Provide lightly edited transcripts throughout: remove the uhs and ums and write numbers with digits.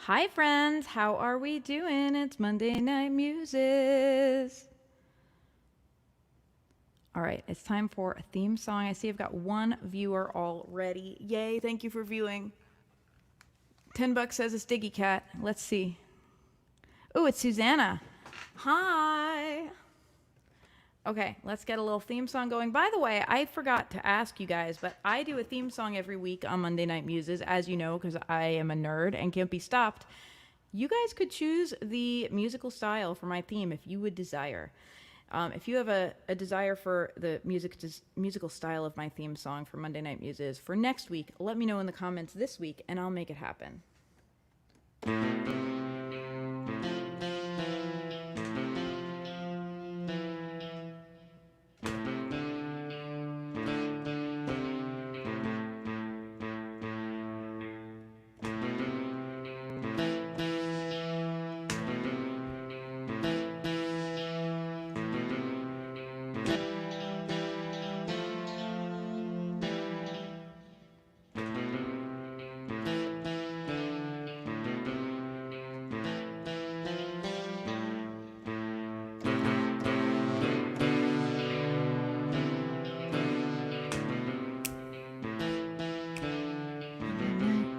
Hi, friends. How are we doing? It's Monday Night Muses. All right, it's time for a theme song. I see I've got one viewer already. Yay, thank you for viewing. $10 says it's Diggy Cat. Let's see. Oh, it's Susanna. Hi. Okay, let's get a little theme song going. By the way, I forgot to ask you guys, but I do a theme song every week on Monday Night Muses, as you know, because I am a nerd and can't be stopped. You guys could choose the musical style for my theme if you would desire. If you have a desire for the musical style of my theme song for Monday Night Muses for next week, let me know in the comments this week, and I'll make it happen.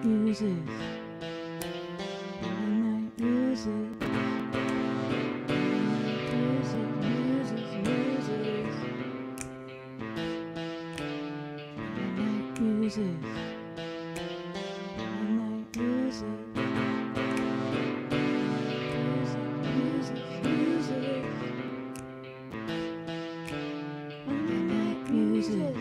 Muses. Midnight Muses. Midnight Muses. Midnight Muses. Midnight Muses.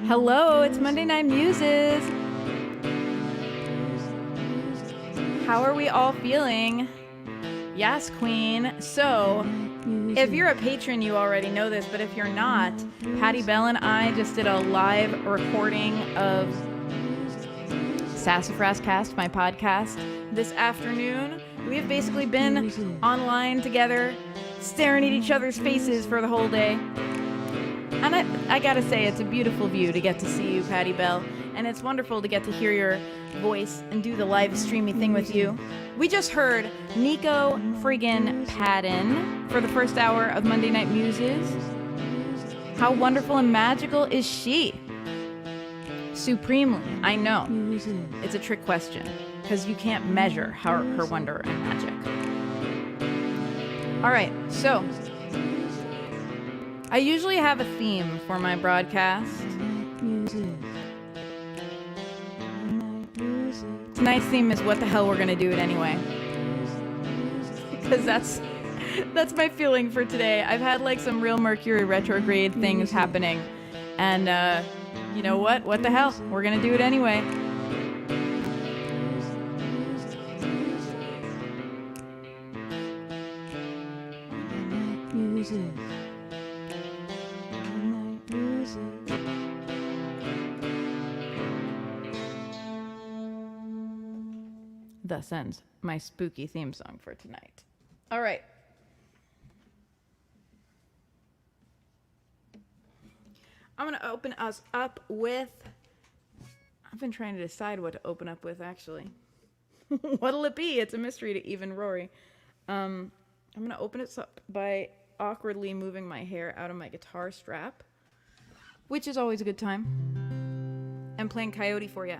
Hello, it's Monday Night Muses. How are we all feeling? Yes, Queen. So, if you're a patron, you already know this, but if you're not, Patty Bell and I just did a live recording of Sassafras Cast, my podcast, this afternoon. We have basically been online together, staring at each other's faces for the whole day. And I gotta say, it's a beautiful view to get to see you, Patty Bell. And it's wonderful to get to hear your voice and do the live streamy thing with you. We just heard Nico friggin' Padden for the first hour of Monday Night Muses. How wonderful and magical is she? Supremely, I know. It's a trick question, because you can't measure her wonder and magic. All right, so I usually have a theme for my broadcast. Tonight's theme is what the hell we're gonna do it anyway. Because that's my feeling for today. I've had like some real Mercury retrograde things happening. And you know what? What the hell? We're gonna do it anyway. Thus ends my spooky theme song for tonight. All right. I'm going to open us up with... I've been trying to decide what to open up with, actually. What'll it be? It's a mystery to even Rorie. I'm going to open it up by awkwardly moving my hair out of my guitar strap, which is always a good time, and playing Coyote for ya.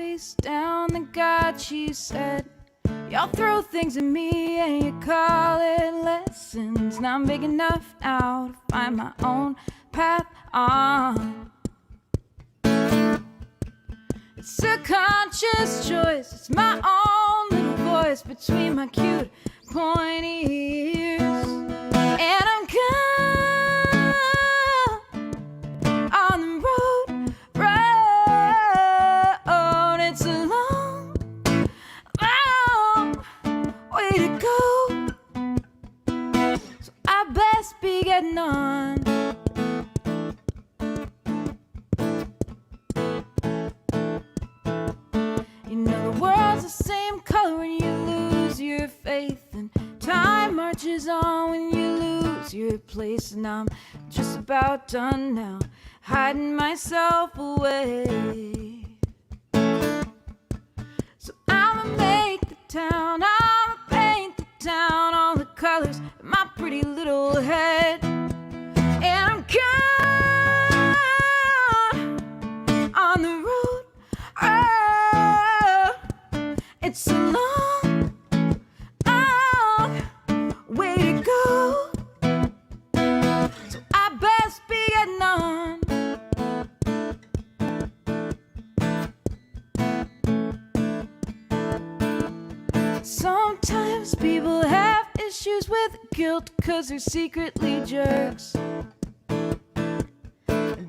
face down the God, she said. Y'all throw things at me and you call it lessons. And I'm big enough now to find my own path on. It's a conscious choice. It's my own little voice between my cute pointy ears. And I'm gone on the road. It's a long, long way to go. So I best be getting on. You know the world's the same color when you lose your faith, and time marches on when you lose your place. And I'm just about done now, hiding myself away. So I'ma make the town, I'ma paint the town, all the colors in my pretty little head. And I'm gone on the road. Oh, it's a long, long way to go. So I best be getting on. Sometimes people have issues with guilt 'cause they're secretly jerks. And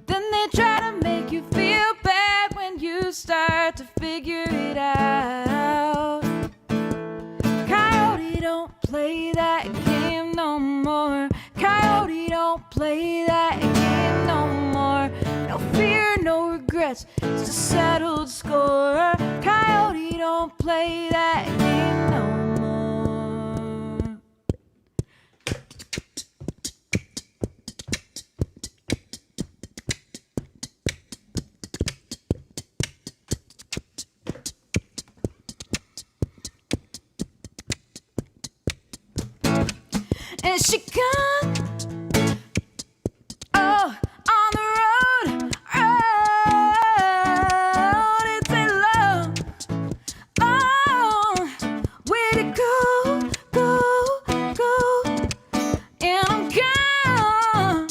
then they try to make you feel bad when you start to figure it out. Coyote, don't play that game no more. Coyote, don't play that game no more. No fear, no regrets, it's a settled score. Coyote, don't play that game no more. And she gone, oh, on the road. It's a long, long way to go, go, go. And I'm gone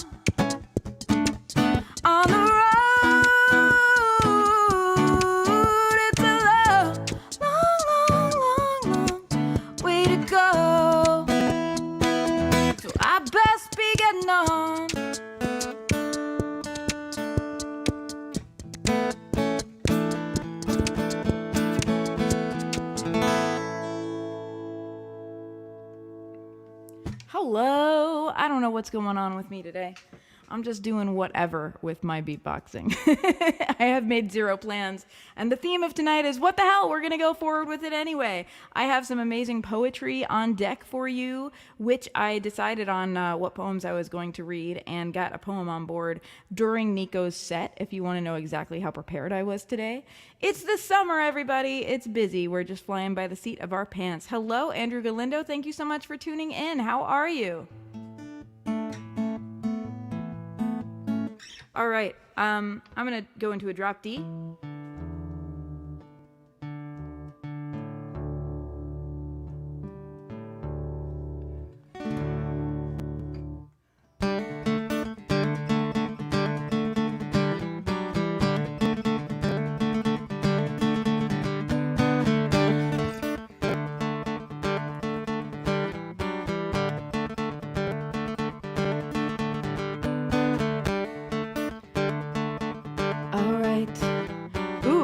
on the road. It's a long, long, long, long, long way to go. So I best be getting on. Hello. I don't know what's going on with me today. I'm just doing whatever with my beatboxing. I have made zero plans. And the theme of tonight is, what the hell? We're going to go forward with it anyway. I have some amazing poetry on deck for you, which I decided on what poems I was going to read and got a poem on board during Nico's set, if you want to know exactly how prepared I was today. It's the summer, everybody. It's busy. We're just flying by the seat of our pants. Hello, Andrew Galindo. Thank you so much for tuning in. How are you? All right, I'm gonna go into a drop D.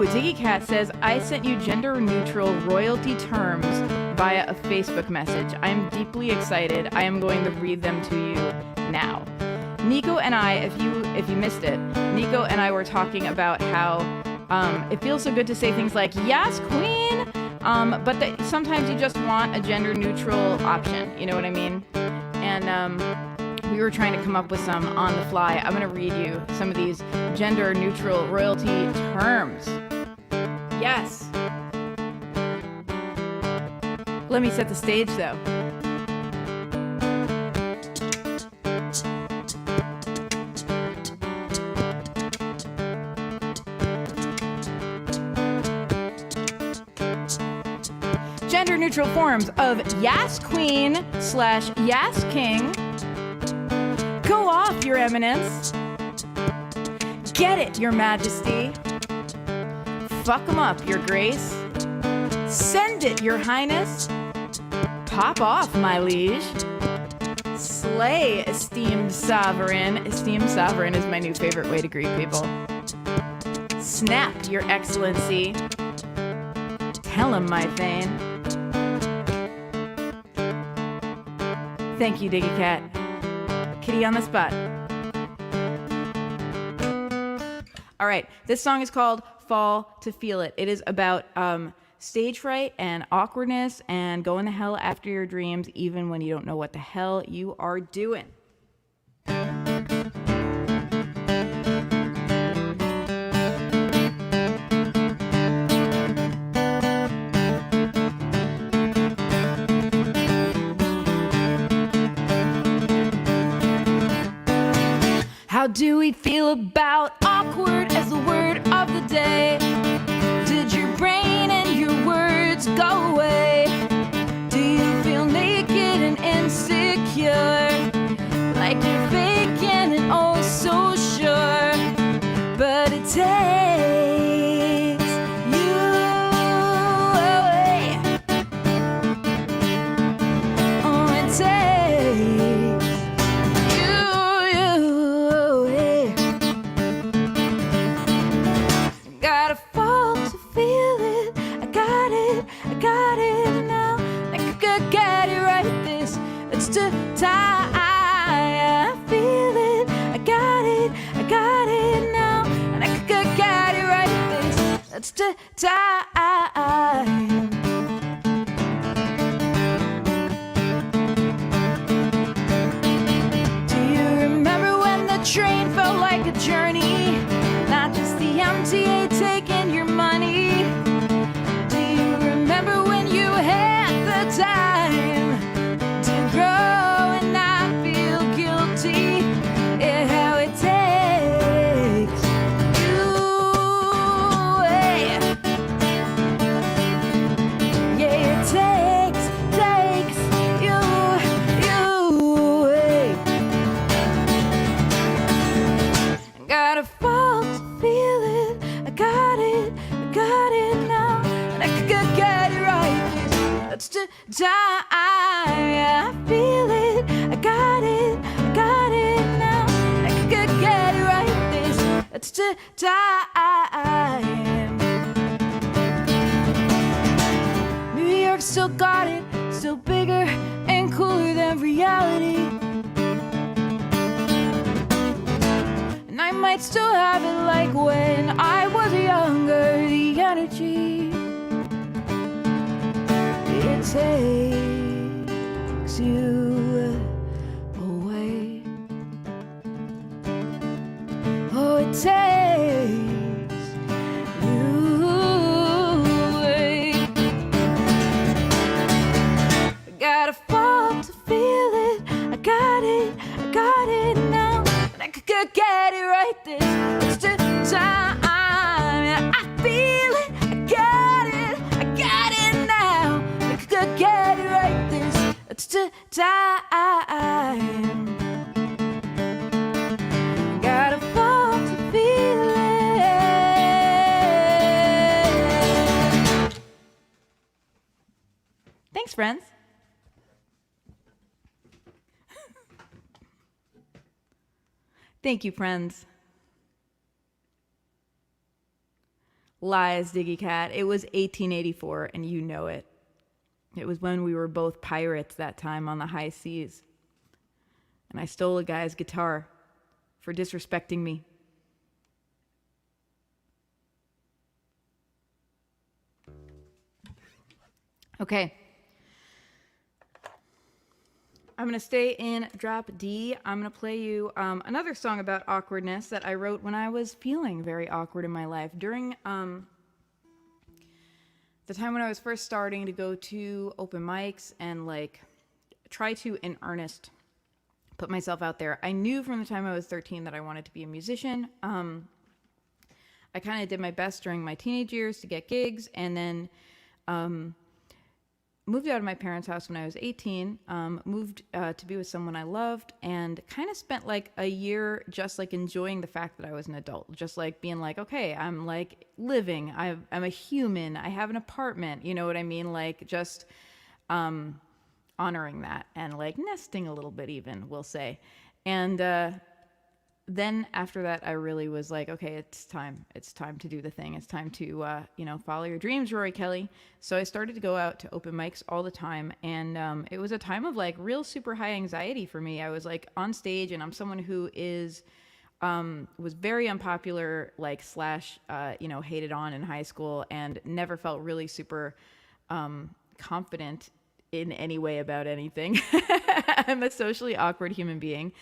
Ziggy Cat says, I sent you gender-neutral royalty terms via a Facebook message. I am deeply excited. I am going to read them to you now. Nico and I, if you missed it, Nico and I were talking about how it feels so good to say things like, yes, queen, but that sometimes you just want a gender-neutral option. You know what I mean? And we were trying to come up with some on the fly. I'm going to read you some of these gender-neutral royalty terms. Yes. Let me set the stage, though. gender neutral forms of Yas Queen / Yas King. Go off, Your Eminence. Get it, Your Majesty. Fuck 'em up, Your Grace. Send it, Your Highness. Pop off, my liege. Slay, esteemed sovereign. Esteemed sovereign is my new favorite way to greet people. Snap, Your Excellency. Tell him, my Thane. Thank you, Diggy Cat. Kitty on the spot. All right, this song is called Fall to Feel It. It is about stage fright and awkwardness and going the hell after your dreams even when you don't know what the hell you are doing. How do we feel about awkward as the word of the day? Did your brain and your words go away? Do you feel naked and insecure? Like you're faking and oh so sure? But it takes you away. Oh, it takes gotta fall to feel it. I got it now. I could get it right this. It's too tight. I feel it. I got it now. And I could get it right this. It's too tight. Do you remember when the train felt like a journey? Not just the MTA taking your money. Do you remember when you had the time to grow and not feel guilty? Yeah, how it takes you away. Yeah, it takes you away. Gotta fall to feel it. I got it now. And I could get it right. That's the time. Yeah, I feel it. I got it now. And I could get it right this. That's the time. New York still got it. Still bigger and cooler than reality. And I might still have it like when I was younger. The energy it takes you away. Oh, it takes you away. I gotta fall to feel it. I got it now. I could get it right this. It's the time. I feel it. I got it now. I could get it right this. It's the time. Gotta fall to feel it. Thanks, friends. Thank you, friends. Lies, Diggy Cat. It was 1884, and you know it. It was when we were both pirates that time on the high seas. And I stole a guy's guitar for disrespecting me. Okay. I'm going to stay in drop D. I'm going to play you another song about awkwardness that I wrote when I was feeling very awkward in my life. During the time when I was first starting to go to open mics and like try to, in earnest, put myself out there. I knew from the time I was 13 that I wanted to be a musician. I kind of did my best during my teenage years to get gigs, and then moved out of my parents' house when I was 18, moved to be with someone I loved, and kind of spent like a year just like enjoying the fact that I was an adult, just like being like, okay, I'm like living, I'm a human, I have an apartment, you know what I mean? Like just honoring that and like nesting a little bit even, we'll say. And then after that, I really was like, okay, it's time to do the thing. It's time to, follow your dreams, Rory Kelly. So I started to go out to open mics all the time. And it was a time of like real super high anxiety for me. I was like on stage, and I'm someone who was very unpopular, like slash, hated on in high school, and never felt really super confident in any way about anything. I'm a socially awkward human being.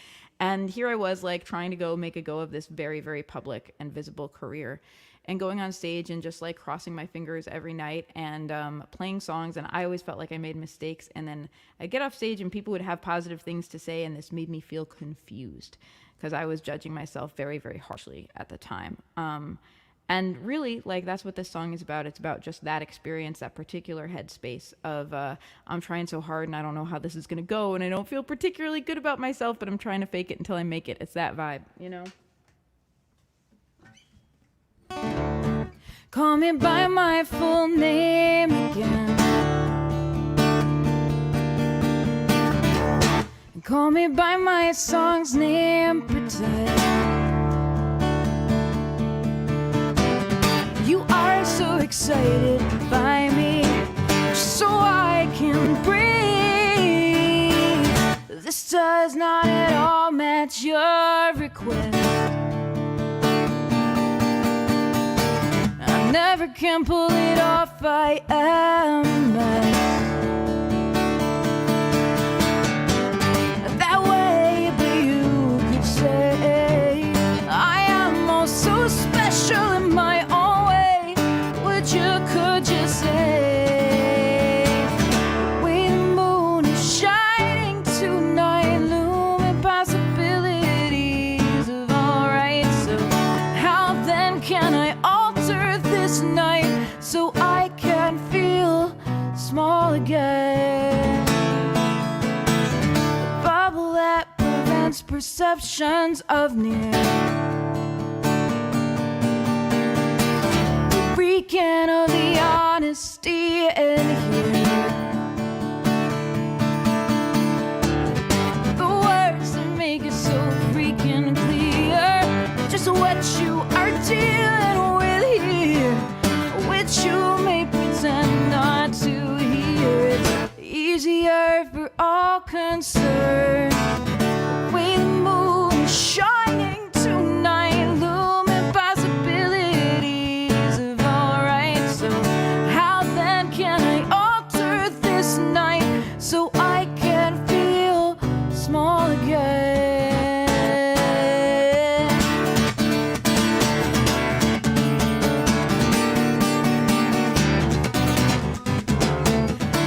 And here I was like trying to make a go of this very, very public and visible career, and going on stage and just like crossing my fingers every night and playing songs. And I always felt like I made mistakes. And then I'd get off stage and people would have positive things to say. And this made me feel confused because I was judging myself very, very harshly at the time. And really, like, that's what this song is about. It's about just that experience, that particular headspace of I'm trying so hard and I don't know how this is going to go, and I don't feel particularly good about myself, but I'm trying to fake it until I make it. It's that vibe, you know? Call me by my full name again. Call me by my song's name, pretend. You are so excited by me, so I can breathe. This does not at all match your request. I never can pull it off, I am a mess. That way, but you could say I am all so special in my own. Could you say, way the moon is shining tonight, looming possibilities of alright. So how then can I alter this night so I can feel small again? A bubble that prevents perceptions of near. Freaking of the honesty in here. The words that make it so freaking clear, just what you are dealing with here, which you may pretend not to hear. It's easier for all concerned. The way the moon is shining tonight, looming possibilities. So I can feel small again.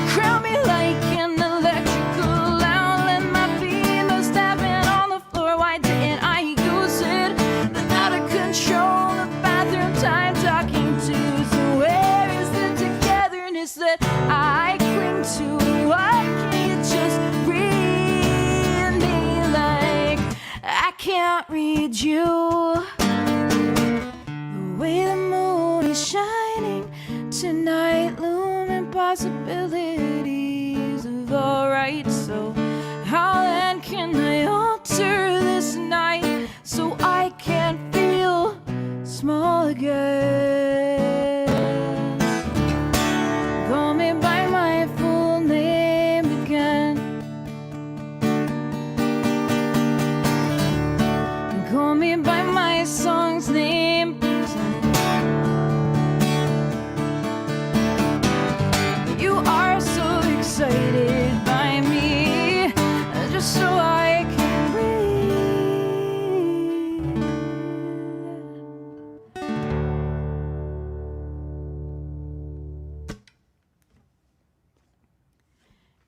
Crown me like an electrical outlet. My feet are stabbing on the floor. Why didn't I use it? Then out of control, the bathroom time talking to. So where is the togetherness that I cling to? Can't read you. The way the moon is shining tonight, looming possibilities of alright. So how then can I alter this night so I can feel small again? Call me by my full name again. Call me by my song's name. You are so excited by me, just so I can breathe.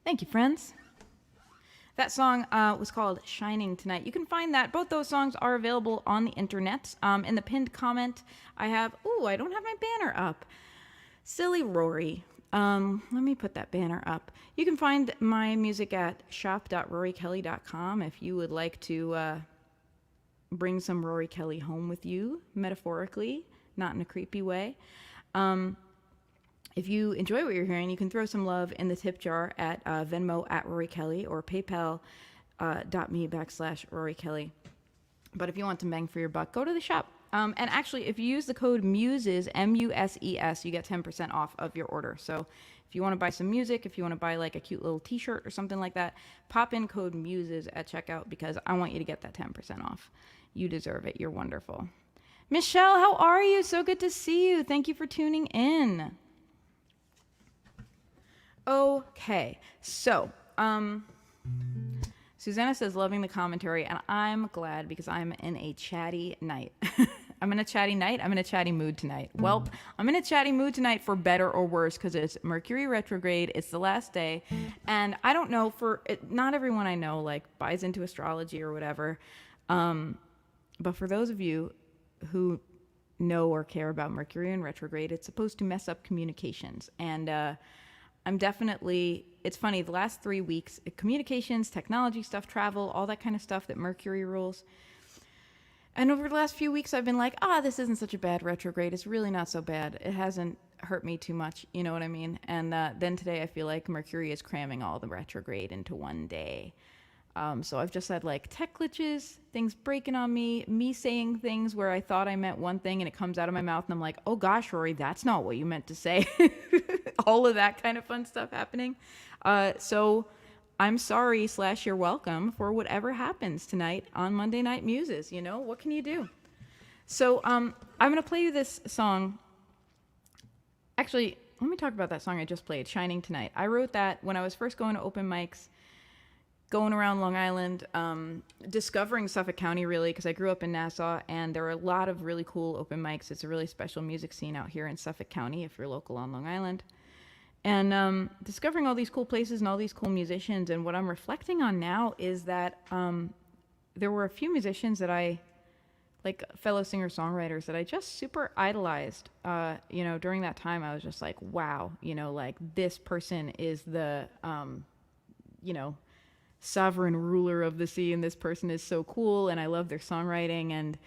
Thank you, friends. That song was called Shining Tonight. You can find that. Both those songs are available on the internet. In the pinned comment, I have... Ooh, I don't have my banner up. Silly Rory. Let me put that banner up. You can find my music at shop.roriekelly.com if you would like to bring some Rorie Kelly home with you, metaphorically, not in a creepy way. If you enjoy what you're hearing, you can throw some love in the tip jar at Venmo at Rorie Kelly or PayPal.me/Rorie Kelly. But if you want to bang for your buck, go to the shop. And actually, if you use the code Muses, MUSES, you get 10% off of your order. So if you want to buy some music, if you want to buy like a cute little t-shirt or something like that, pop in code Muses at checkout because I want you to get that 10% off. You deserve it. You're wonderful. Michelle, how are you? So good to see you. Thank you for tuning in. Okay, so Susanna says, loving the commentary, and I'm glad because I'm in a chatty night. I'm in a chatty night. I'm in a chatty mood tonight. Well, I'm in a chatty mood tonight for better or worse because it's Mercury retrograde. It's the last day. And I don't know, not everyone I know like buys into astrology or whatever. But for those of you who know or care about Mercury in retrograde, it's supposed to mess up communications. And I'm definitely, it's funny, the last 3 weeks, communications, technology stuff, travel, all that kind of stuff that Mercury rules. And over the last few weeks, I've been like, this isn't such a bad retrograde. It's really not so bad. It hasn't hurt me too much. You know what I mean? And then today, I feel like Mercury is cramming all the retrograde into one day. So I've just had like tech glitches, things breaking on me saying things where I thought I meant one thing and it comes out of my mouth and I'm like, oh gosh, Rory, that's not what you meant to say. All of that kind of fun stuff happening. So I'm sorry / you're welcome for whatever happens tonight on Monday Night Muses. You know, what can you do? So I'm going to play you this song. Actually, let me talk about that song I just played, Shining Tonight. I wrote that when I was first going to open mics, going around Long Island, discovering Suffolk County, really, because I grew up in Nassau, and there are a lot of really cool open mics. It's a really special music scene out here in Suffolk County, if you're local on Long Island. And discovering all these cool places and all these cool musicians, and what I'm reflecting on now is that there were a few musicians that I, like fellow singer-songwriters, that I just super idolized. During that time, I was just like, wow, like this person is the, sovereign ruler of the sea, and this person is so cool, and I love their songwriting, and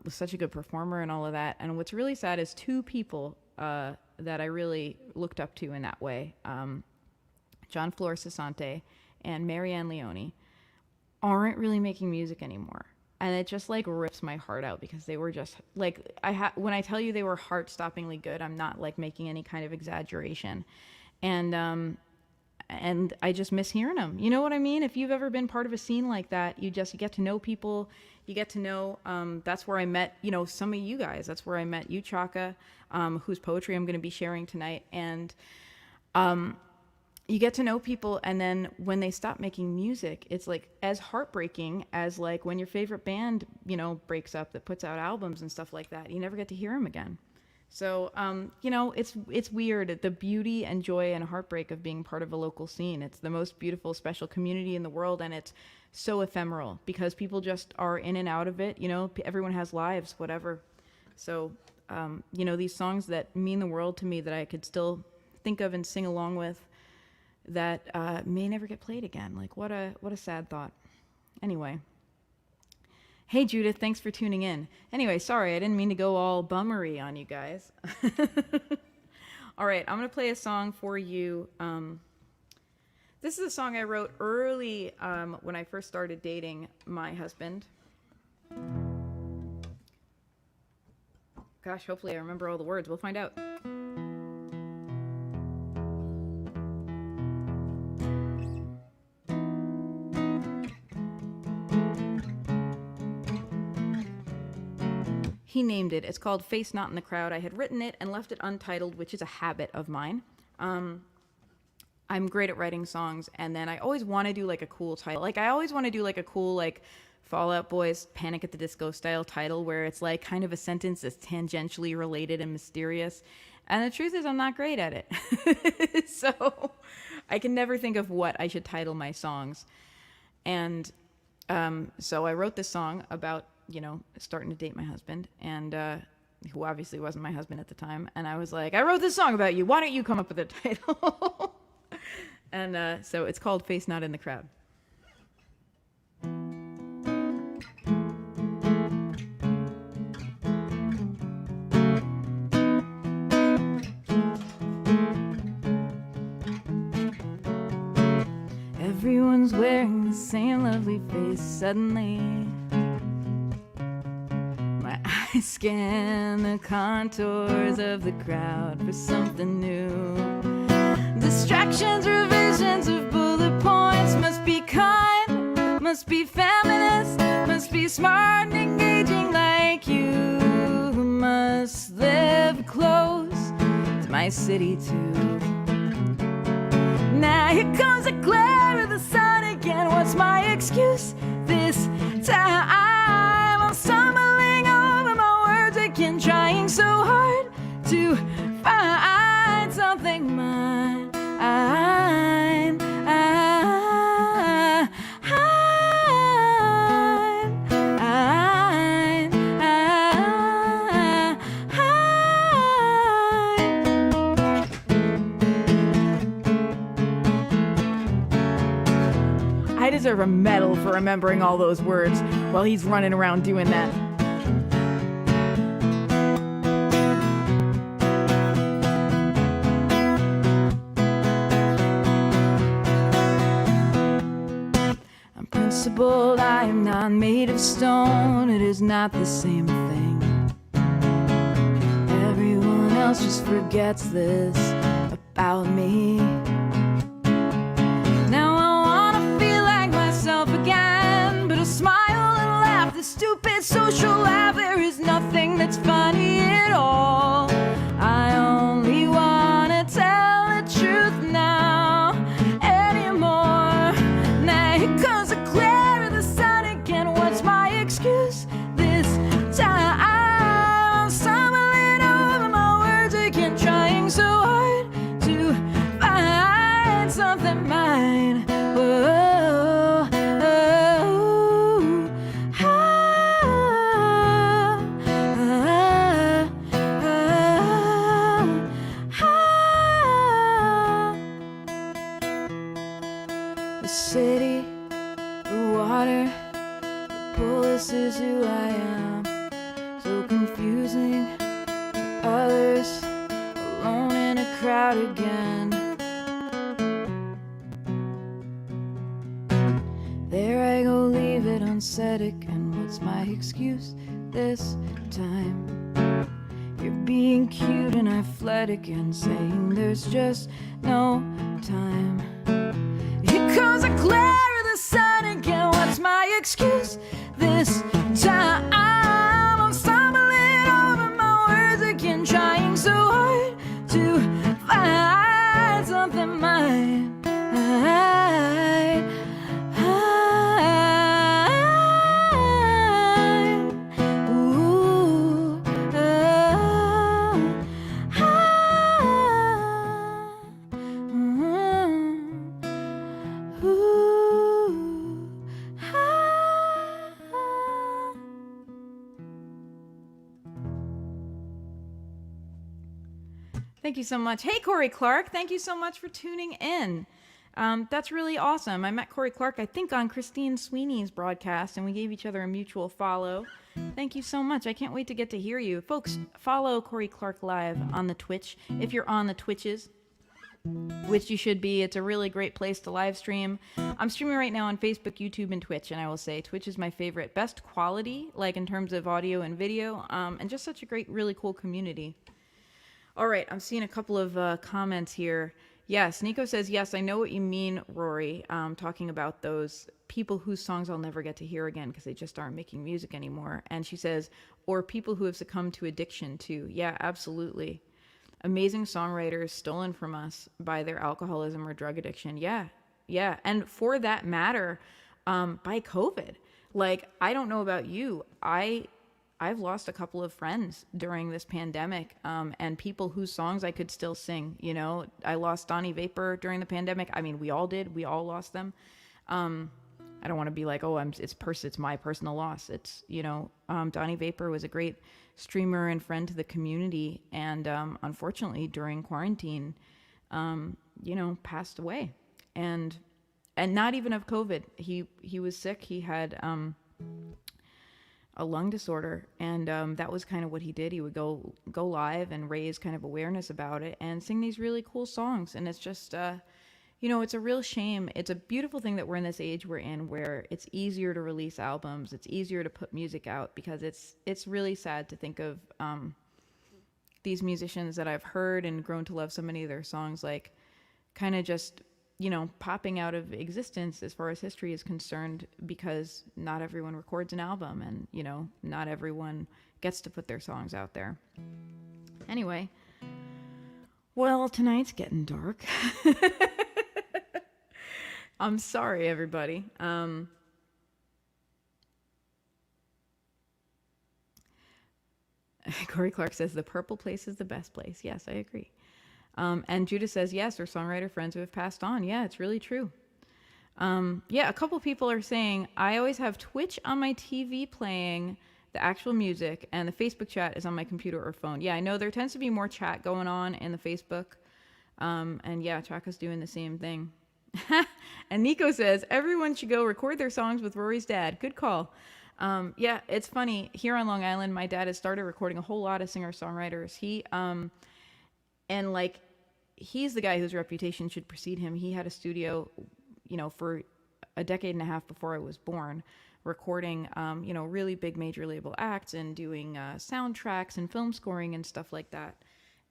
was such a good performer and all of that. And what's really sad is two people that I really looked up to in that way, John Flor Sasante and Marianne Leone, aren't really making music anymore. And it just like rips my heart out because they were just like, when I tell you they were heart-stoppingly good, I'm not like making any kind of exaggeration. And I just miss hearing them. You know what I mean? If you've ever been part of a scene like that, you get to know people. You get to know, that's where I met, some of you guys. That's where I met you, Chaka, whose poetry I'm going to be sharing tonight. And you get to know people, and then when they stop making music, it's like as heartbreaking as like when your favorite band, breaks up, that puts out albums and stuff like that. You never get to hear them again. So, it's weird, the beauty and joy and heartbreak of being part of a local scene. It's the most beautiful, special community in the world, and it's so ephemeral because people just are in and out of it. Everyone has lives, whatever. So, these songs that mean the world to me that I could still think of and sing along with that may never get played again. Like, what a sad thought. Anyway. Hey, Judith, thanks for tuning in. Anyway, sorry, I didn't mean to go all bummery on you guys. All right, I'm going to play a song for you. This is a song I wrote early when I first started dating my husband. Gosh, hopefully I remember all the words. We'll find out. He named it. It's called Face Not in the Crowd. I had written it and left it untitled, which is a habit of mine. I'm great at writing songs, and then I always want to do like a cool title. Like I always want to do like a cool like Fall Out Boy's Panic at the Disco style title where it's like kind of a sentence that's tangentially related and mysterious. And the truth is I'm not great at it. So I can never think of what I should title my songs. And so I wrote this song about starting to date my husband, and who obviously wasn't my husband at the time. And I was like, I wrote this song about you. Why don't you come up with a title? And so it's called Face Not in the Crowd. Everyone's wearing the same lovely face. Suddenly my eyes scan the contours of the crowd for something new. Distractions, revisions of bullet points. Must be kind, must be feminist, must be smart and engaging like you. Must live close to my city too. Now here comes the glare of the sun again. What's my excuse this time? I'm stumbling over my words again, trying so hard to find something mine. I deserve a medal for remembering all those words while he's running around doing that. I'm principled, I am not made of stone. It is not the same thing. Everyone else just forgets this about me. Again, but a smile and laugh, the stupid social laugh. There is nothing that's funny at all. I only wanna tell the truth now anymore. Now here comes the glare of the sun again. What's my excuse this time? I'm stumbling over my words again, trying so hard to find something mine. Whoa. City, the water, the police is who I am. So confusing to others, alone in a crowd again. There I go, leave it unsaid again. What's my excuse this time? You're being cute and I fled again, saying there's just no time. Here comes the glare of the sun again. What's my excuse this time? I'm stumbling over my words again, trying so hard to find something mine. Thank you so much. Hey, Corey Clark. Thank you so much for tuning in. That's really awesome. I met Corey Clark, I think, on Christine Sweeney's broadcast, and we gave each other a mutual follow. Thank you so much. I can't wait to get to hear you. Folks, follow Corey Clark live on the Twitch. If you're on the Twitches, which you should be, it's a really great place to live stream. I'm streaming right now on Facebook, YouTube, and Twitch, and I will say Twitch is my favorite. Best quality, like in terms of audio and video, and just such a great, really cool community. All right, I'm seeing a couple of comments here. Yes, Nico says, yes, I know what you mean, Rorie, talking about those people whose songs I'll never get to hear again because they just aren't making music anymore. And she says, or people who have succumbed to addiction too. Yeah, absolutely. Amazing songwriters stolen from us by their alcoholism or drug addiction. Yeah, yeah. And for that matter, by COVID. Like, I don't know about you. I've lost a couple of friends during this pandemic, and people whose songs I could still sing. You know, I lost Donnie Vapor during the pandemic. I mean, we all did. We all lost them. I don't want to be like, oh, it's my personal loss. It's, Donnie Vapor was a great streamer and friend to the community, and unfortunately during quarantine, passed away, and not even of COVID. He was sick. He had a lung disorder, and that was kind of what he did. He would go live and raise kind of awareness about it and sing these really cool songs. And it's just it's a real shame. It's a beautiful thing that we're in this age we're in, where it's easier to release albums, it's easier to put music out, because it's really sad to think of these musicians that I've heard and grown to love so many of their songs, like kind of just popping out of existence as far as history is concerned, because not everyone records an album, and not everyone gets to put their songs out there. Anyway, well, tonight's getting dark. I'm sorry, everybody. Corey Clark says the purple place is the best place. Yes, I agree. And Judah says, yes, or songwriter friends who have passed on. Yeah, it's really true. A couple people are saying, I always have Twitch on my TV playing the actual music, and the Facebook chat is on my computer or phone. Yeah, I know there tends to be more chat going on in the Facebook. And yeah, Chaka's doing the same thing. And Nico says, everyone should go record their songs with Rorie's dad. Good call. Yeah, it's funny. Here on Long Island, my dad has started recording a whole lot of singer-songwriters. He's the guy whose reputation should precede him. He had a studio, for a decade and a half before I was born, recording, really big major label acts and doing soundtracks and film scoring and stuff like that.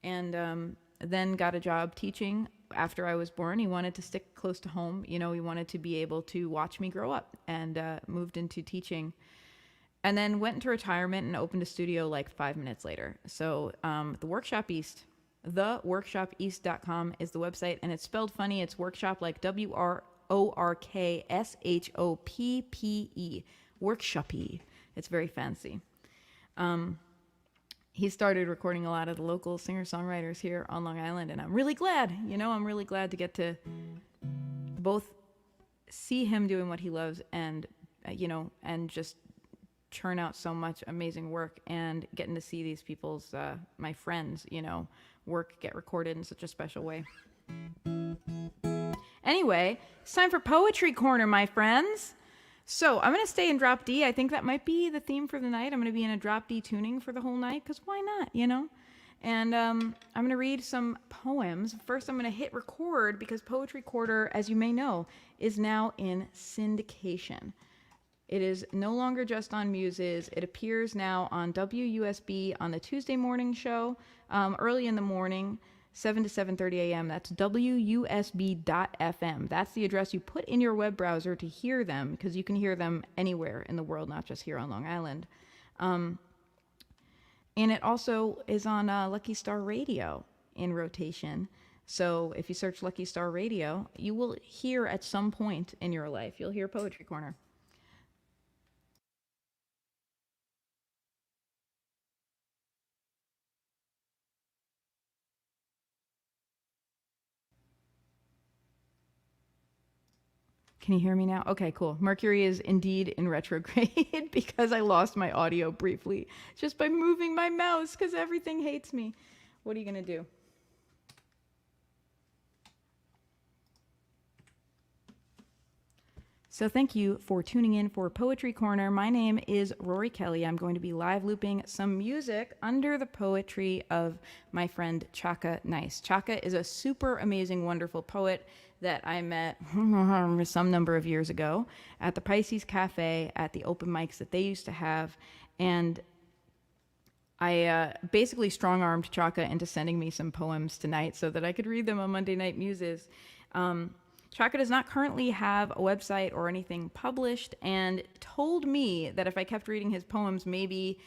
And then got a job teaching after I was born. He wanted to stick close to home. He wanted to be able to watch me grow up, and moved into teaching. And then went into retirement and opened a studio like 5 minutes later. So the Workshop East, theworkshopeast.com is the website, and it's spelled funny. It's workshop like WRORKSHOPPE, Workshopy. It's very fancy. He started recording a lot of the local singer-songwriters here on Long Island, and I'm really glad. I'm really glad to get to both see him doing what he loves and, and just churn out so much amazing work, and getting to see these people's, my friends, work get recorded in such a special way. Anyway, it's time for Poetry Corner, my friends. So I'm going to stay in drop D. I think that might be the theme for the night. I'm going to be in a drop D tuning for the whole night, because why not, And I'm going to read some poems. First, I'm going to hit record, because Poetry Corner, as you may know, is now in syndication. It is no longer just on Muses. It appears now on WUSB on the Tuesday morning show, early in the morning, 7 to 7:30 a.m. That's WUSB.FM. That's the address you put in your web browser to hear them, because you can hear them anywhere in the world, not just here on Long Island. And it also is on Lucky Star Radio in rotation. So if you search Lucky Star Radio, you will hear at some point in your life, you'll hear Poetry Corner. Can you hear me now? Okay, cool. Mercury is indeed in retrograde because I lost my audio briefly just by moving my mouse, because everything hates me. What are you going to do? So thank you for tuning in for Poetry Corner. My name is Rorie Kelly. I'm going to be live looping some music under the poetry of my friend Chaka Nice. Chaka is a super amazing, wonderful poet that I met some number of years ago at the Pisces Cafe at the open mics that they used to have. And I basically strong-armed Chaka into sending me some poems tonight so that I could read them on Monday Night Muses. Chaka does not currently have a website or anything published, and told me that if I kept reading his poems, maybe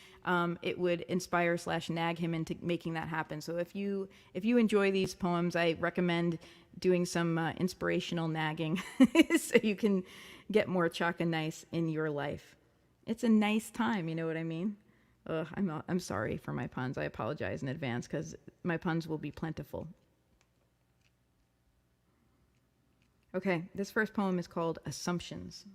it would inspire / nag him into making that happen. So if you enjoy these poems, I recommend doing some inspirational nagging so you can get more Chaka Nice in your life. It's a nice time, you know what I mean? I'm sorry for my puns. I apologize in advance, because my puns will be plentiful. Okay, this first poem is called Assumptions.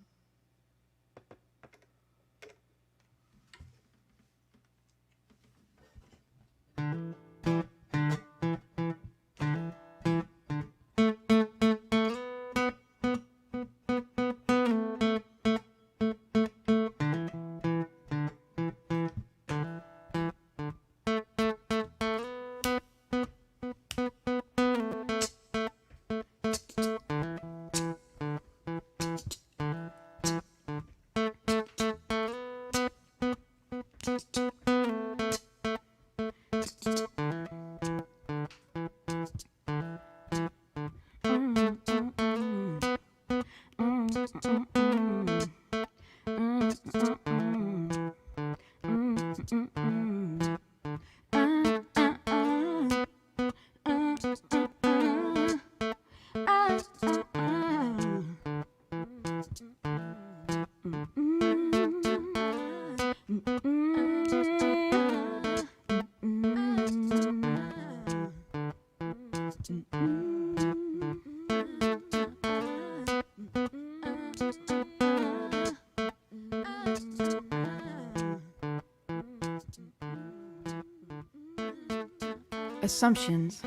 Assumptions.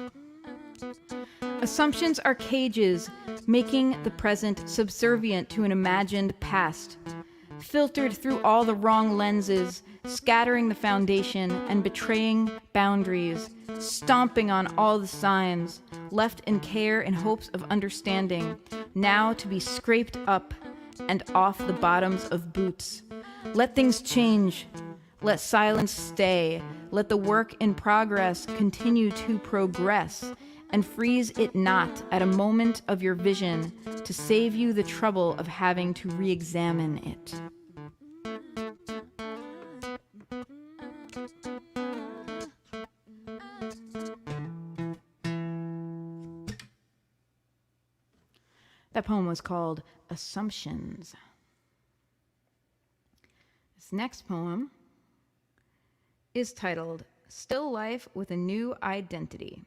Assumptions are cages, making the present subservient to an imagined past, filtered through all the wrong lenses, scattering the foundation and betraying boundaries, stomping on all the signs, left in care in hopes of understanding, now to be scraped up and off the bottoms of boots. Let things change. Let silence stay. Let the work in progress continue to progress, and freeze it not at a moment of your vision to save you the trouble of having to re-examine it. That poem was called Assumptions. This next poem is titled Still Life with a New Identity.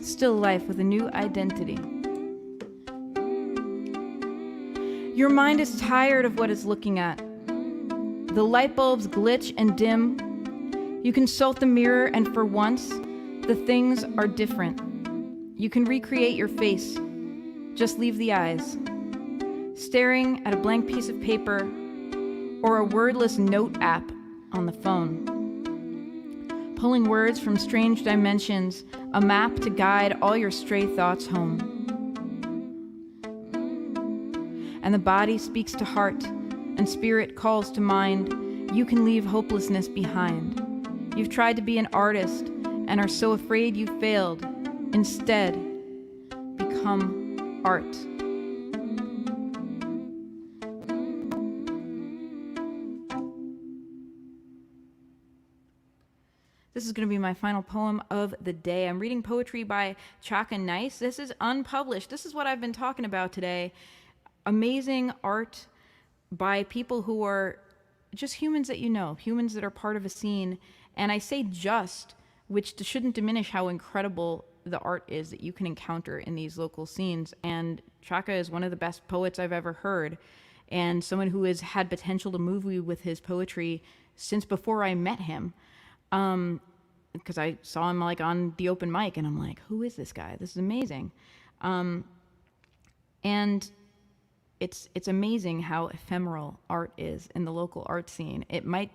Still life with a new identity. Your mind is tired of what it's looking at. The light bulbs glitch and dim. You consult the mirror and for once, the things are different. You can recreate your face. Just leave the eyes. Staring at a blank piece of paper or a wordless note app on the phone. Pulling words from strange dimensions, a map to guide all your stray thoughts home. And the body speaks to heart, and spirit calls to mind. You can leave hopelessness behind. You've tried to be an artist and are so afraid you failed. Instead, become art. This is going to be my final poem of the day. I'm reading poetry by Chaka Nice. This is unpublished. This is what I've been talking about today. Amazing art by people who are just humans that you know, humans that are part of a scene. And I say just, which shouldn't diminish how incredible the art is that you can encounter in these local scenes. And Chaka is one of the best poets I've ever heard, and someone who has had potential to move me with his poetry since before I met him. Because I saw him like on the open mic and I'm like, who is this guy? This is amazing. And it's amazing how ephemeral art is in the local art scene. It might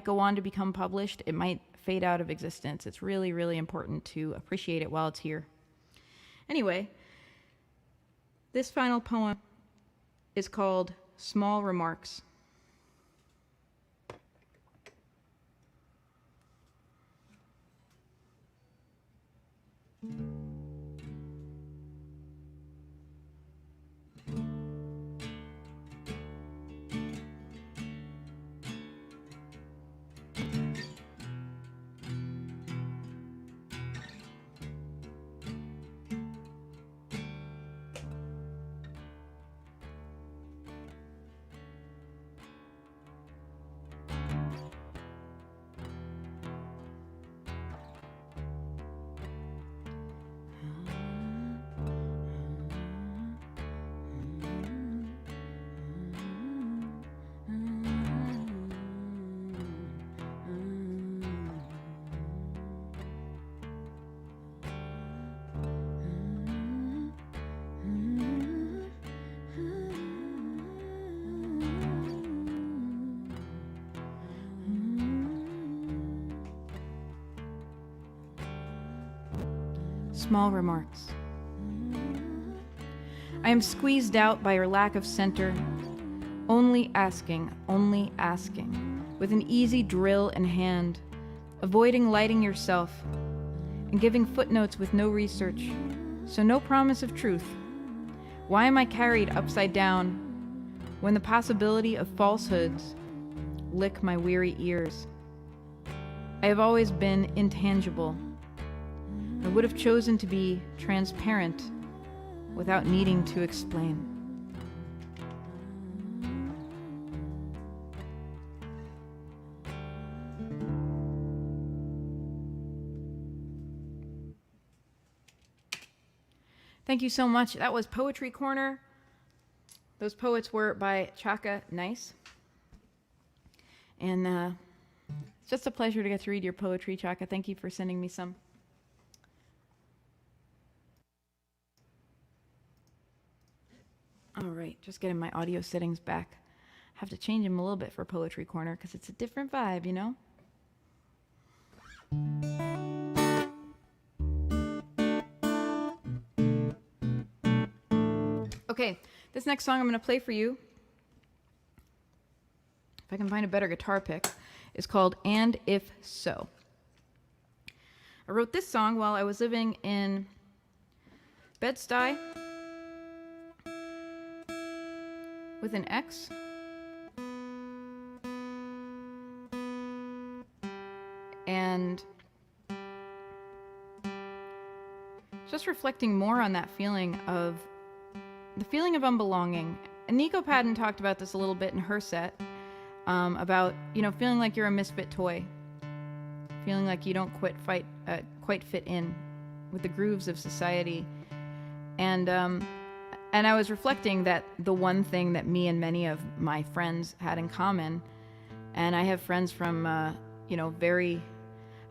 go on to become published. It might fade out of existence. It's really, really important to appreciate it while it's here. Anyway, this final poem is called Small Remarks. Small remarks. I am squeezed out by your lack of center, only asking, with an easy drill in hand, avoiding lighting yourself, and giving footnotes with no research, so no promise of truth. Why am I carried upside down when the possibility of falsehoods lick my weary ears? I have always been intangible. I would have chosen to be transparent without needing to explain. Thank you so much. That was Poetry Corner. Those poets were by Chaka Nice. And it's just a pleasure to get to read your poetry, Chaka. Thank you for sending me some. All right, just getting my audio settings back. Have to change them a little bit for Poetry Corner because it's a different vibe, you know? Okay, this next song I'm going to play for you, if I can find a better guitar pick, is called And If So. I wrote this song while I was living in Bed-Stuy with an ex. And just reflecting more on that feeling of unbelonging. And Nico Padden talked about this a little bit in her set, about, feeling like you're a misfit toy, feeling like you don't quite fit in with the grooves of society. And I was reflecting that the one thing that me and many of my friends had in common, and I have friends from, I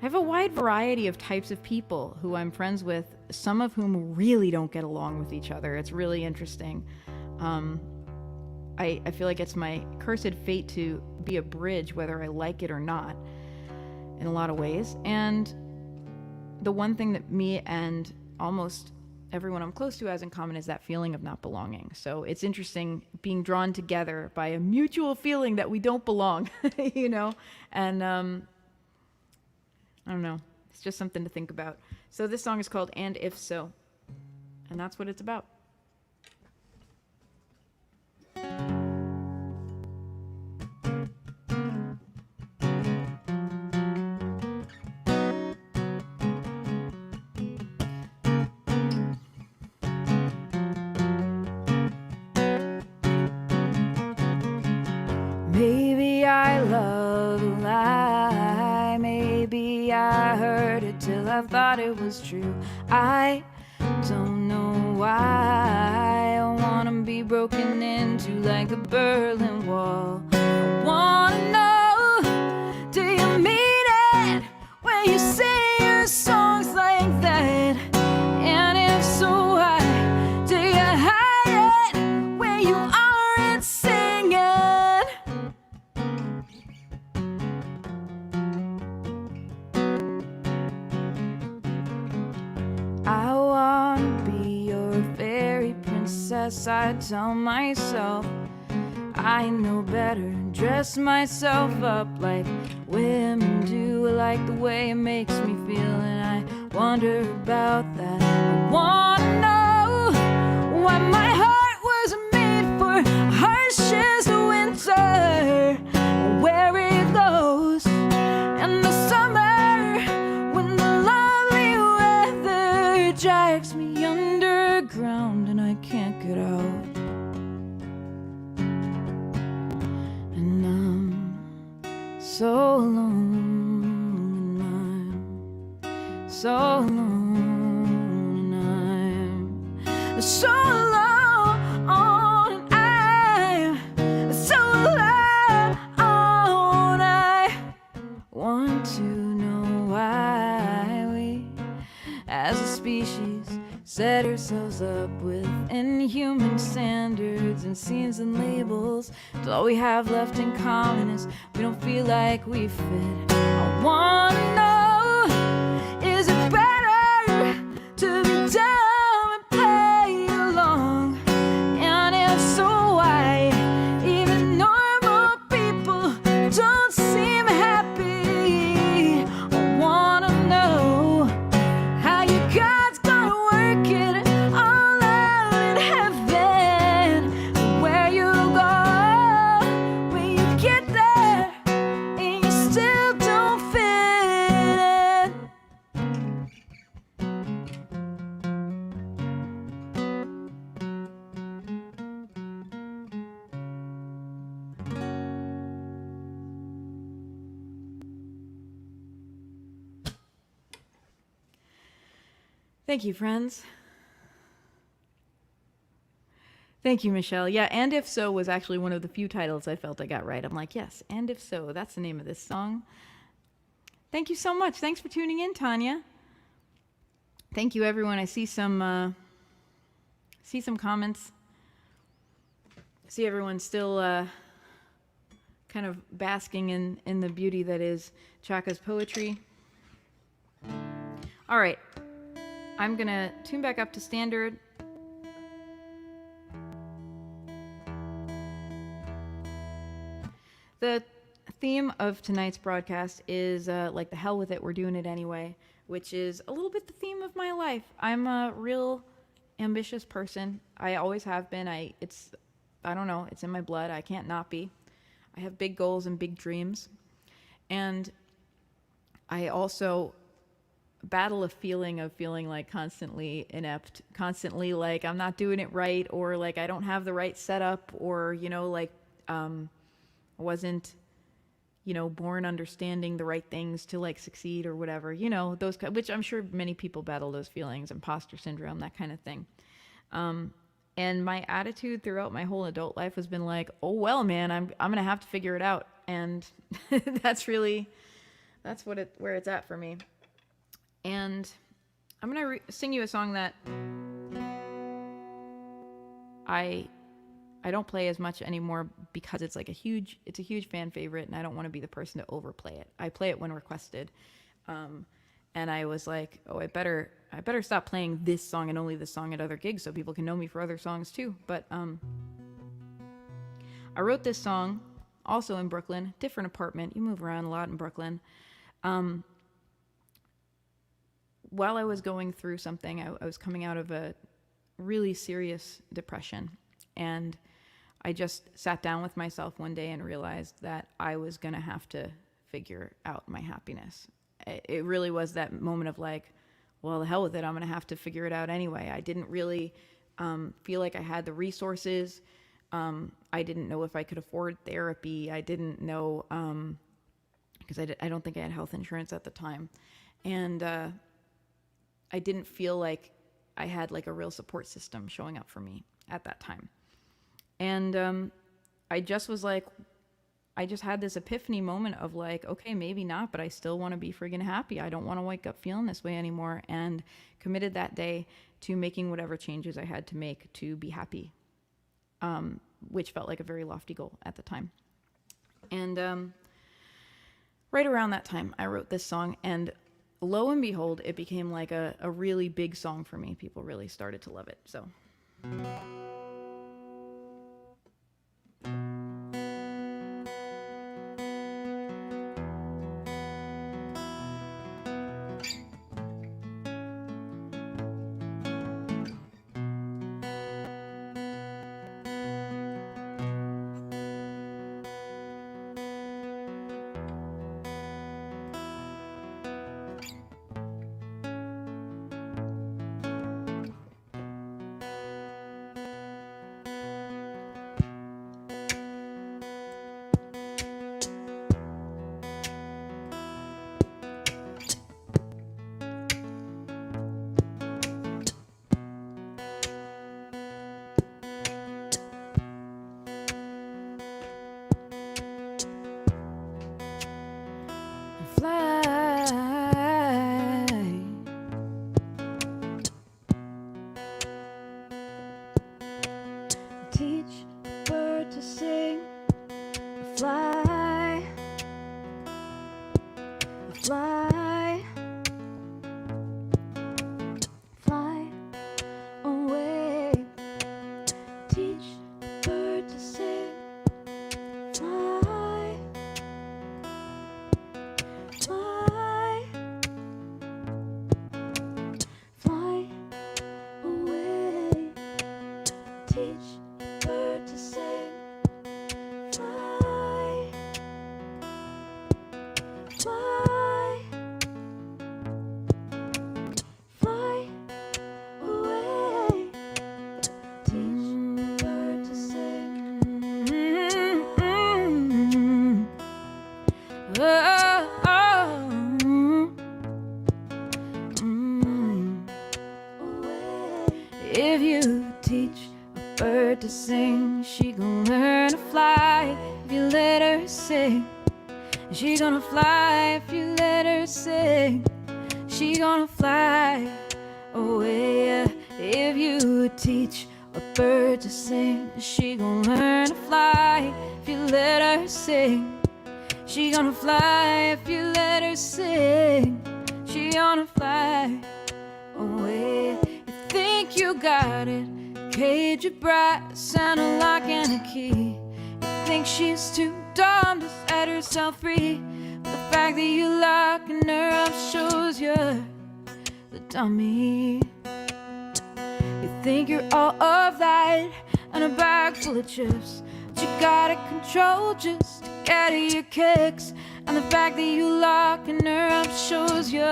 have a wide variety of types of people who I'm friends with, some of whom really don't get along with each other. It's really interesting. I feel like it's my cursed fate to be a bridge, whether I like it or not, in a lot of ways. And the one thing that me and almost everyone I'm close to has in common is that feeling of not belonging. So it's interesting being drawn together by a mutual feeling that we don't belong, and I don't know. It's just something to think about. So this song is called And If So, and that's what it's about. Maybe I love a lie. Maybe I heard it till I thought it was true. I don't know why I wanna be broken into like a Berlin Wall. I wanna know, do you mean it when you sing your songs like that? And if so, why do you hide it when you aren't singing? I wanna be your fairy princess. I tell myself I know better, dress myself up like women do. I like the way it makes me feel, and I wonder about that. I wanna know why my heart was made for harshest winter, where it goes in the summer when the lovely weather drags me underground and I can't get out. And I'm so alone, and I'm so alone, and I'm so alone, and I'm so alone. I want to know why we, as a species, set ourselves up with inhuman standards and scenes and labels, till all we have left in common is we don't feel like we fit. I wanna know, is it better to be dumb and play along? And if so, why even normal people don't seem happy? I wanna know how you God's gonna work it all out in heaven, where you go when you get there and you still don't fit in. Thank you, friends. Thank you, Michelle. Yeah, And If So was actually one of the few titles I felt I got right. I'm like, yes, And If So, that's the name of this song. Thank you so much. Thanks for tuning in, Tanya. Thank you, everyone. I see some comments. See everyone still kind of basking in the beauty that is Chaka's poetry. All right. I'm going to tune back up to standard. The theme of tonight's broadcast is like the hell with it, we're doing it anyway, which is a little bit the theme of my life. I'm a real ambitious person. I always have been. I don't know, it's in my blood. I can't not be. I have big goals and big dreams. And I also battle a feeling of feeling like constantly inept, constantly like I'm not doing it right, or like I don't have the right setup, or, you know, like wasn't, you know, born understanding the right things to like succeed or whatever, you know, those, which I'm sure many people battle those feelings, imposter syndrome, that kind of thing. And my attitude throughout my whole adult life has been like, oh, well, man, I'm going to have to figure it out. And that's where it's at for me. And I'm going to sing you a song that I don't play as much anymore because it's a huge fan favorite, and I don't want to be the person to overplay it. I play it when requested. And I was like, oh, I better stop playing this song and only this song at other gigs so people can know me for other songs too. But I wrote this song also in Brooklyn, different apartment. You move around a lot in Brooklyn. While I was going through something, I was coming out of a really serious depression, and I just sat down with myself one day and realized that I was going to have to figure out my happiness. It really was that moment of like, well, the hell with it, I'm going to have to figure it out anyway. I didn't really feel like I had the resources. I didn't know if I could afford therapy. I didn't know, because I don't think I had health insurance at the time. And I didn't feel like I had like a real support system showing up for me at that time. And I just was like, I just had this epiphany moment of like, okay, maybe not, but I still want to be friggin' happy. I don't want to wake up feeling this way anymore. And committed that day to making whatever changes I had to make to be happy, which felt like a very lofty goal at the time. And right around that time, I wrote this song, and lo and behold, it became like a really big song for me. People really started to love it. So. She gonna fly if you let her sing. She gonna fly away if you teach a bird to sing. She gonna learn to fly if you let her sing. She gonna fly if you let her sing. She gonna fly away. You think you got it, cage of brass and a lock and a key. You think she's too dumb to set herself free, but the fact that you locking her up shows you're the dummy. You think you're all of that and a bag full of chips, but you gotta control just to get at your kicks. And the fact that you locking her up shows you're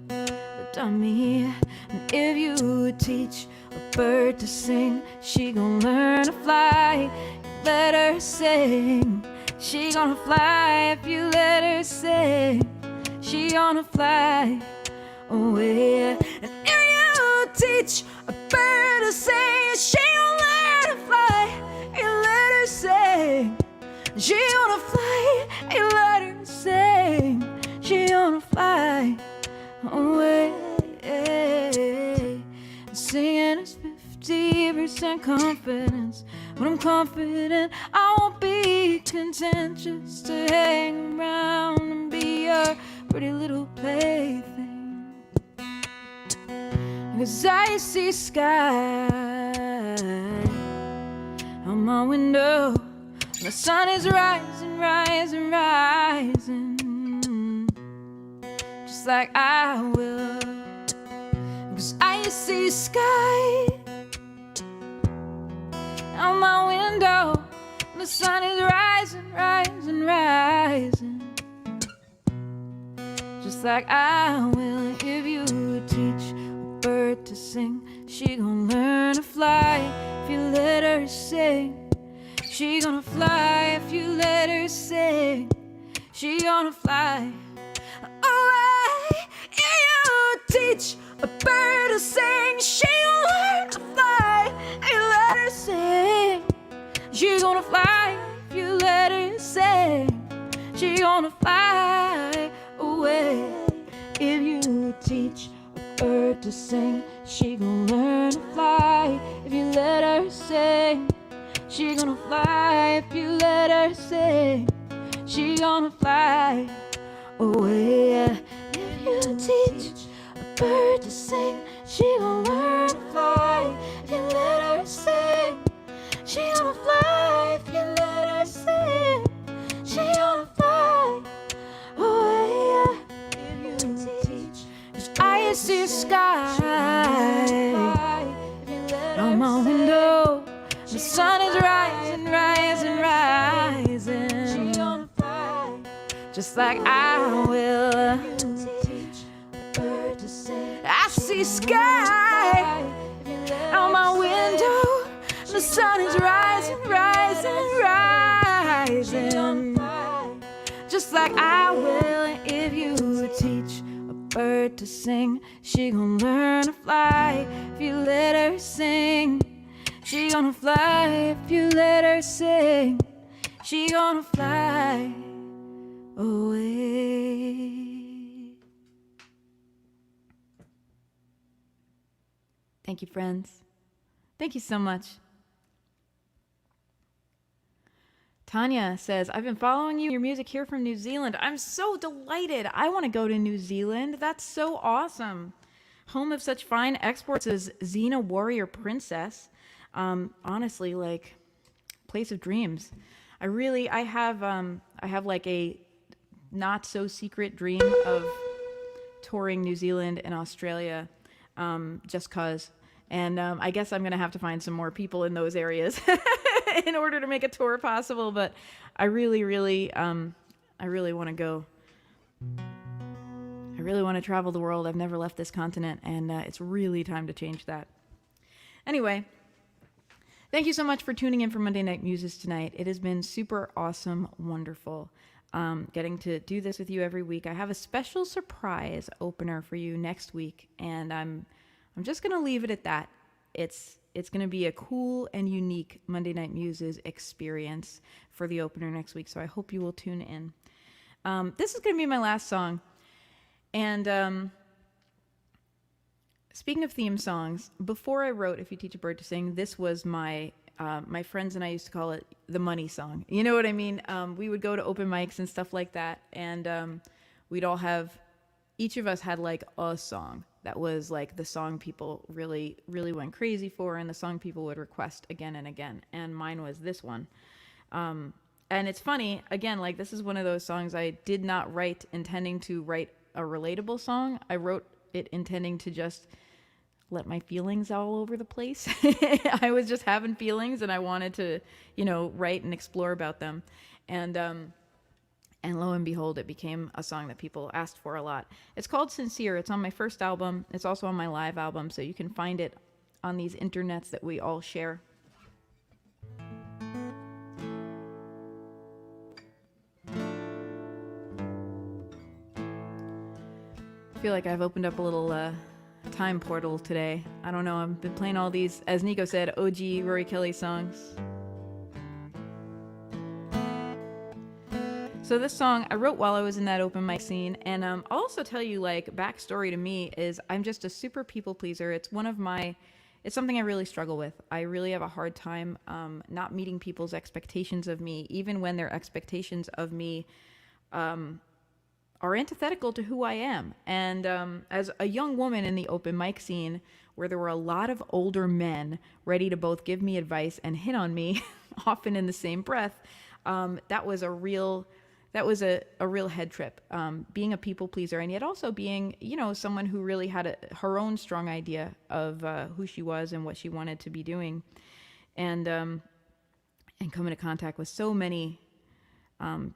the dummy. And if you would teach a bird to sing, she gon' learn to fly. Let her sing. She gonna fly if you let her sing. She gonna fly away. And if you teach a bird to sing, she gonna learn to fly. You let her sing. She gonna fly. You let her sing. She gonna fly away. Singing is 50% confidence. When I'm confident, I won't be content just to hang around and be your pretty little plaything. 'Cause I see sky out my window. The sun is rising, rising, rising, just like I will. 'Cause I see sky out my window. The sun is rising, rising, rising, just like I will. If you would teach a bird to sing, she gon' learn to fly if you let her sing. She gonna fly if you let her sing. She gonna fly away. If you teach a bird to sing, she gon' learn to fly if you let her sing. She gonna fly if you let her sing. She gonna fly away. If you teach a bird to sing, she gon' learn to fly if you let her sing. She gonna fly if you let her sing. She gonna fly away. If you teach a bird to sing, she gonna learn to fly if you let her sing. She gonna fly if you let her sing. She gonna fly away. If you teach, 'cause I see sky on my window. The sun is rising, rising, rising, she gonna fly, just like I will. I see sky out my window. The sun is rising, rising, rising, just like I will. If you teach a bird to sing, she gon' learn to fly if you let her sing. She gonna fly if you let her sing. She gonna fly away. Thank you, friends. Thank you so much. Tanya says, I've been following your music here from New Zealand. I'm so delighted. I want to go to New Zealand. That's so awesome. Home of such fine exports as Xena Warrior Princess. Honestly, like, place of dreams. I have like a not so secret dream of touring New Zealand and Australia, just cause. And I guess I'm gonna have to find some more people in those areas in order to make a tour possible. But I really want to go. I really want to travel the world. I've never left this continent, and it's really time to change that. Anyway. Thank you so much for tuning in for Monday Night Muses tonight. It has been super awesome, wonderful, getting to do this with you every week. I have a special surprise opener for you next week, and I'm just gonna leave it at that. It's gonna be a cool and unique Monday Night Muses experience for the opener next week. So I hope you will tune in. This is going to be my last song. And speaking of theme songs, before I wrote If You Teach a Bird to Sing, this was my friends and I used to call it the money song. You know what I mean? We would go to open mics and stuff like that, and we'd all have, each of us had like a song that was like the song people really, really went crazy for, and the song people would request again and again. And mine was this one. And it's funny, again, like this is one of those songs I did not write intending to write a relatable song. I wrote it intending to just let my feelings all over the place. I was just having feelings and I wanted to, write and explore about them. And lo and behold, it became a song that people asked for a lot. It's called Sincere. It's on my first album. It's also on my live album, so you can find it on these internets that we all share. I feel like I've opened up a little time portal today. I don't know, I've been playing all these, as Nico said, OG Rorie Kelly songs. So this song I wrote while I was in that open mic scene, and I'll also tell you, like, backstory to me is I'm just a super people pleaser. It's something I really struggle with. I really have a hard time not meeting people's expectations of me, even when their expectations of me are antithetical to who I am. And as a young woman in the open mic scene, where there were a lot of older men ready to both give me advice and hit on me, often in the same breath, that was a real head trip. Being a people pleaser, and yet also being, someone who really had her own strong idea of who she was and what she wanted to be doing, and coming to contact with so many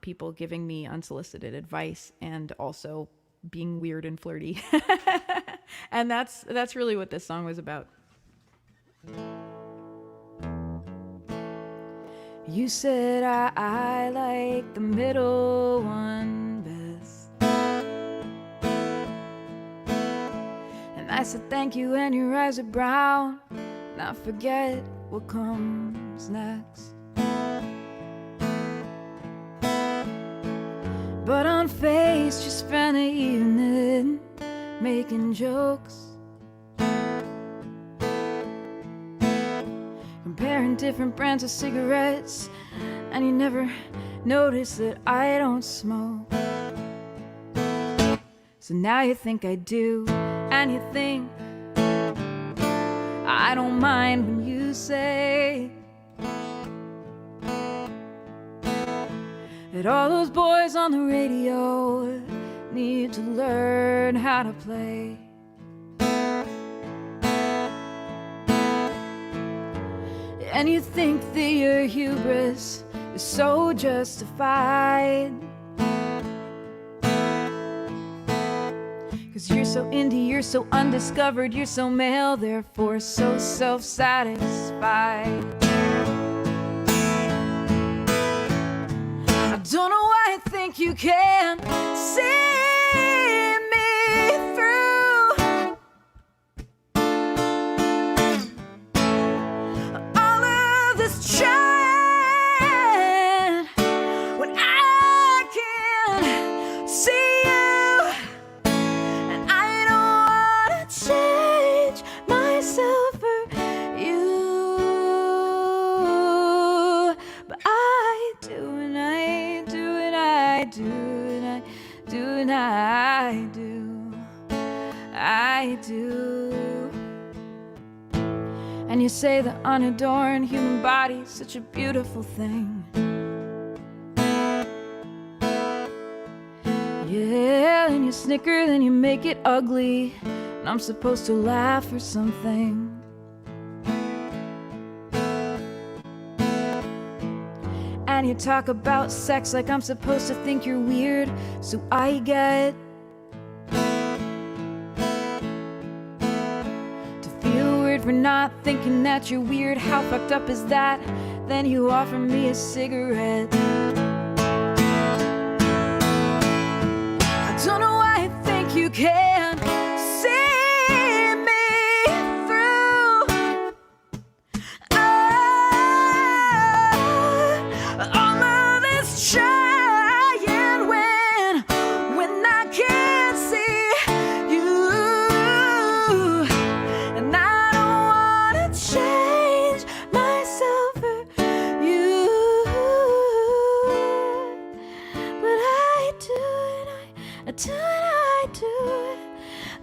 people giving me unsolicited advice and also being weird and flirty. And that's really what this song was about. You said I like the middle one best, and I said thank you, and your eyes are brown, and I forget what comes next. But on face, just spent the evening making jokes, comparing different brands of cigarettes, and you never noticed that I don't smoke. So now you think I do, and you think I don't mind when you say that all those boys on the radio need to learn how to play. And you think that your hubris is so justified, 'cause you're so indie, you're so undiscovered, you're so male, therefore so self-satisfied. I don't know why I think you can see me through all of this trying when I can see you, and I don't wanna change myself for you, but I do, and I do, and I do, and I do, and I do, I do. And you say the unadorned human body is such a beautiful thing. Yeah, and you snicker, then you make it ugly, and I'm supposed to laugh or something. And you talk about sex like I'm supposed to think you're weird, so I get to feel weird for not thinking that you're weird. How fucked up is that? Then you offer me a cigarette. I don't know why I think you can see me through all of this trying when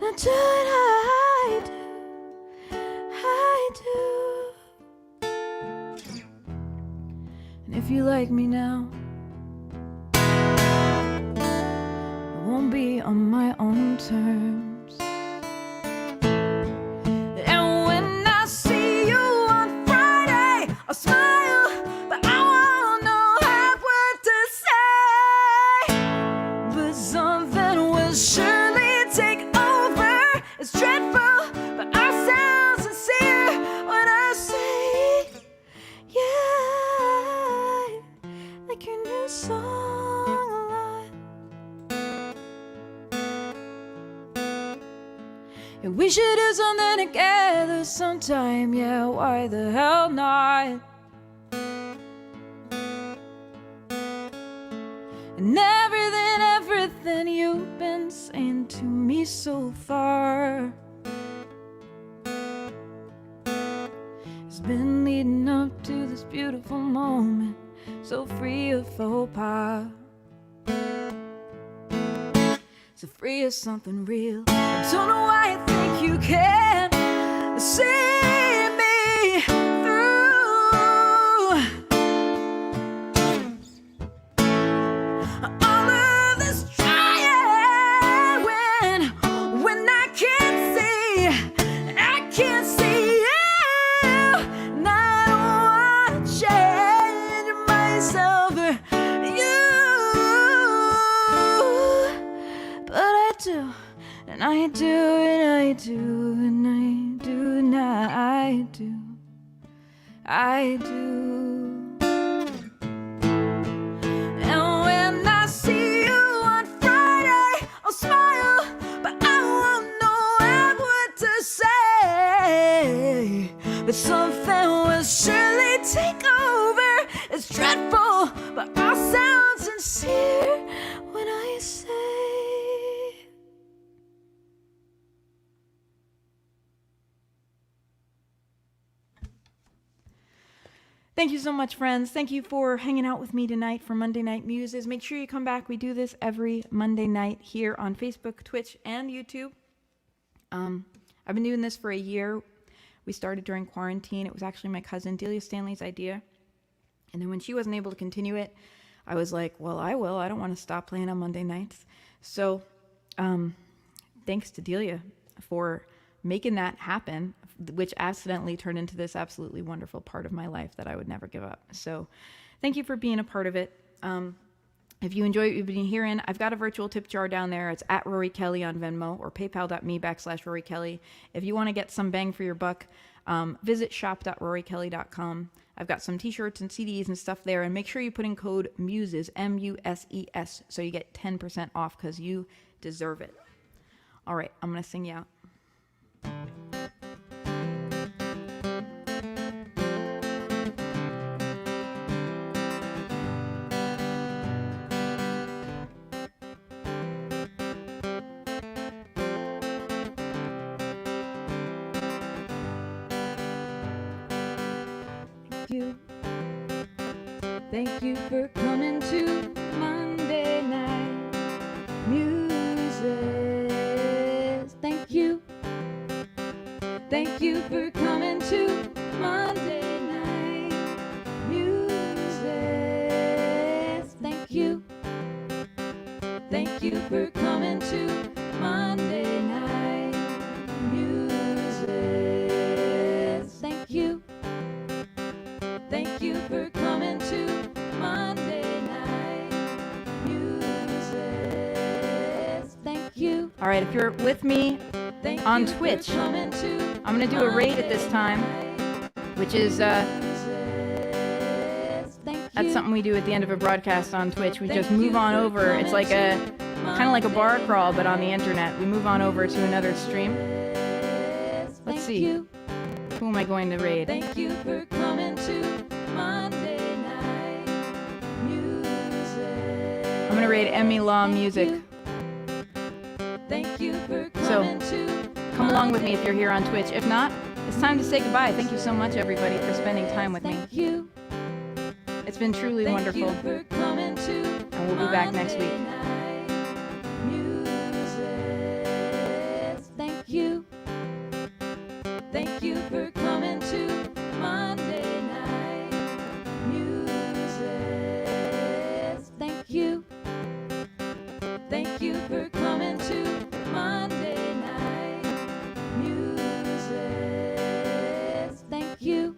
Now do what I do. And if you like me now, it won't be on my own terms. And when I see you on Friday, I'll smile, but I won't know half what to say. But something will surely take over. It's dreadful, but I sound sincere when I say, yeah, like your new song a lot. And we should do something together sometime, yeah, why the hell not? And everything you've been saying to me so far has been leading up to this beautiful moment, so free of faux pas, so free of something real. I don't know why I think you can see me through all of this trying when I can't see you, and I don't wanna change myself for you, but I do, and I do, and I do, and I do, and I do, I do. And when I see you on Friday, I'll smile, but I won't know what to say. But something will surely take over. It's dreadful, but I'll sound sincere when I say. Thank you so much, friends. Thank you for hanging out with me tonight for Monday Night Muses. Make sure you come back. We do this every Monday night here on Facebook, Twitch, and YouTube. I've been doing this for a year. We started during quarantine. It was actually my cousin Delia Stanley's idea. And then when she wasn't able to continue it, I was like, well, I will. I don't want to stop playing on Monday nights. So thanks to Delia for making that happen, which accidentally turned into this absolutely wonderful part of my life that I would never give up. So thank you for being a part of it. If you enjoy what you've been hearing, I've got a virtual tip jar down there. It's at Rorie Kelly on Venmo or paypal.me/Rorie Kelly. If you want to get some bang for your buck, visit shop.roriekelly.com. I've got some t-shirts and CDs and stuff there, and make sure you put in code MUSES, MUSES, so you get 10% off because you deserve it. All right, I'm going to sing you out. Thank you for coming to Monday Night Muses. Thank you. Thank you for coming to Monday Night Muses. Thank you. Thank you for coming to Monday Night Muses. Thank you. Thank you for coming to Monday Night Muses. Thank you. All right, if you're with me on Twitch, I'm going to do a raid at this time, which is that's something we do at the end of a broadcast on Twitch. We just move on over. It's like a kind of like a bar crawl, but on the internet. We move on over to another stream. Let's see. Who am I going to raid? Thank you for coming to Monday Night Muses. I'm going to raid Emmy Law Music. Thank you for coming to come along with me if you're here on Twitch. If not, it's time to say goodbye. Thank you so much, everybody, for spending time with me. It's been truly wonderful. And we'll be back next week. Thank you for coming to Monday Night Muses. Thank you. Thank you for coming to Monday Night Muses. Thank you.